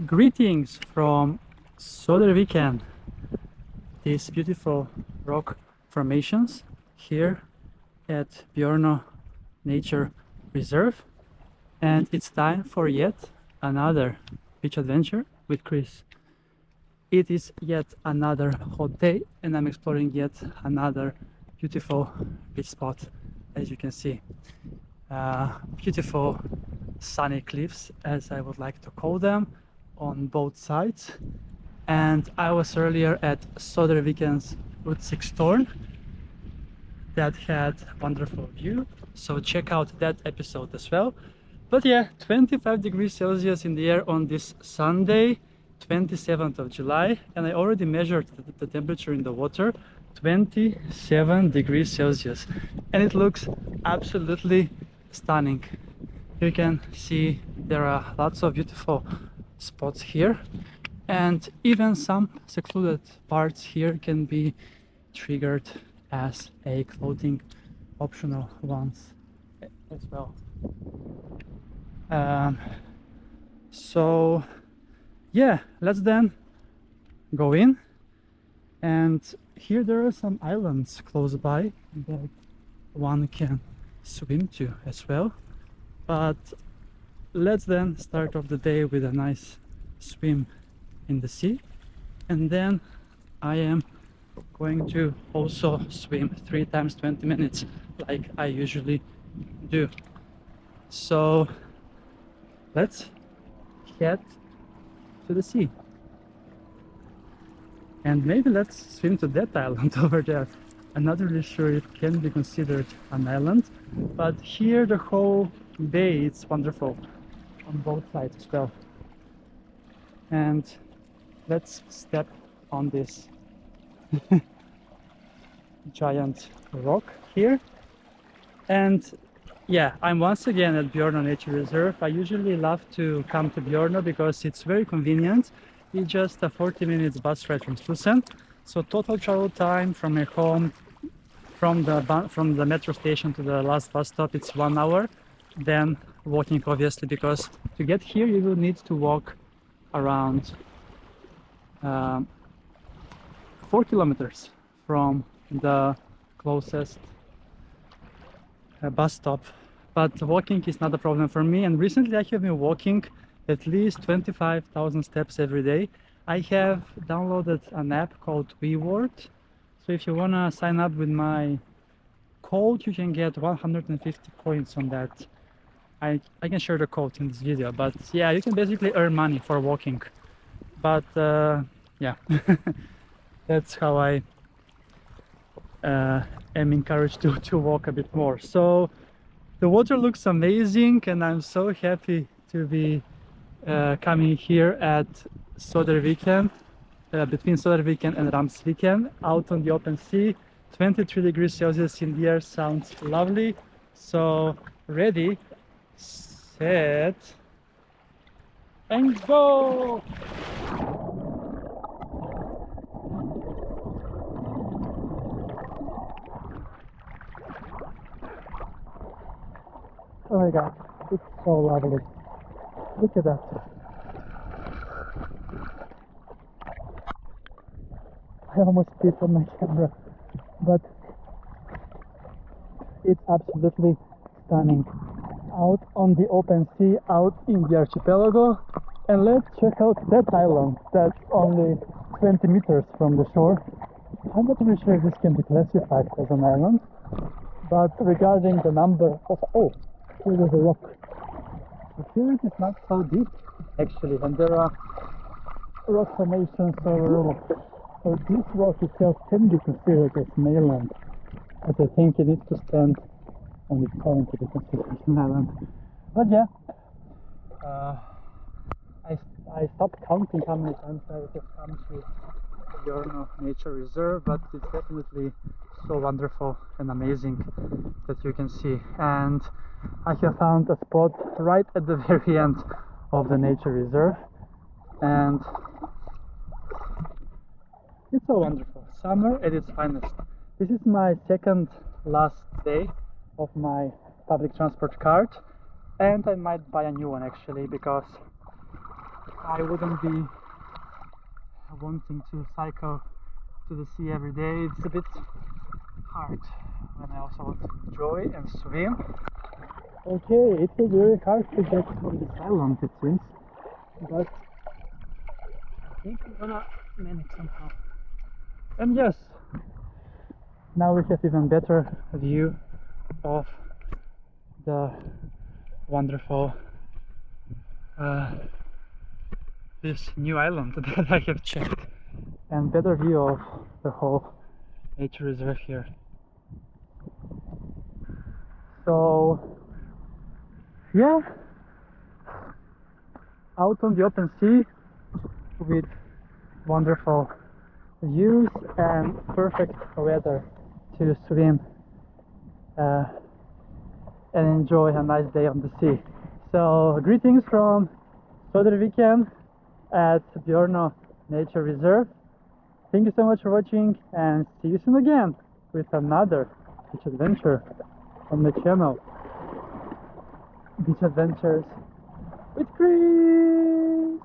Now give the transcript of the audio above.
Greetings from Söderviken, these beautiful rock formations here at Björnö Nature Reserve, and it's time for yet another beach adventure with Kris. It is yet another hot day and I'm exploring yet another beautiful beach spot, as you can see. Beautiful sunny cliffs, as I would like to call them, on both sides. And I was earlier at Söderviken's Utsiktstorn that had wonderful view, so check out that episode as well. But yeah, 25 degrees Celsius in the air on this Sunday, 27th of July, and I already measured the temperature in the water, 27 degrees Celsius, and it looks absolutely stunning. You can see there are lots of beautiful spots here, and even some secluded parts here can be triggered as a clothing optional ones as well. So yeah, let's then go in, and here there are some islands close by that one can swim to as well. But let's then start off the day with a nice swim in the sea, and then I am going to also swim 3 times 20 minutes like I usually do. So let's head to the sea, and maybe let's swim to that island over there. I'm not really sure if it can be considered an island, but here the whole bay is wonderful on both sides as well. And let's step on this giant rock here. And yeah, I'm once again at Björnö Nature Reserve. I usually love to come to Bjorno because it's very convenient. It's just a 40 minutes bus ride from Slussen. So total travel time from my home, from the metro station to the last bus stop, it's 1 hour. Then walking, obviously, because to get here you will need to walk around 4 kilometers from the closest bus stop. But walking is not a problem for me, and recently I have been walking at least 25,000 steps every day. I have downloaded an app called WeWord, so if you wanna sign up with my code, you can get 150 points on that. I can share the code in this video, but yeah, you can basically earn money for walking. But yeah, that's how I am encouraged to walk a bit more. So the water looks amazing, and I'm so happy to be coming here at Söderviken, between Söderviken and Ramsviken, out on the open sea. 23 degrees Celsius in the air sounds lovely. So ready, set, and go! Oh my god, it's so lovely. Look at that. I almost spit on my camera, but it's absolutely stunning. Out on the open sea, out in the archipelago. And let's check out that island that's only 20 meters from the shore. I'm not really sure if this can be classified as an island, but regarding the number of... oh, here there's a rock. But here it is not so deep actually, and there are rock formations overall. So this rock itself can be considered as mainland, but I think it needs to stand on its own to be considered an island. But yeah, I stopped counting how many times I have come to Björnö Nature Reserve, but it's definitely so wonderful and amazing that you can see. And I have found a spot right at the very end of the nature reserve, and it's so wonderful. Summer at its finest. This is my second last day of my public transport card, and I might buy a new one actually, because I wouldn't be wanting to cycle to the sea every day. It's a bit hard when I also want to enjoy and swim. Okay, it was very hard to get on this island, it seems, but I think I'm gonna manage somehow. And yes, now we have even better view of the wonderful this new island that I have checked, and better view of the whole nature reserve here. So yeah, out on the open sea with wonderful views and perfect weather to swim and enjoy a nice day on the sea. So greetings from Söderviken at Björnö Nature Reserve. Thank you so much for watching, and see you soon again with another beach adventure on the channel. Beach Adventures with Kris!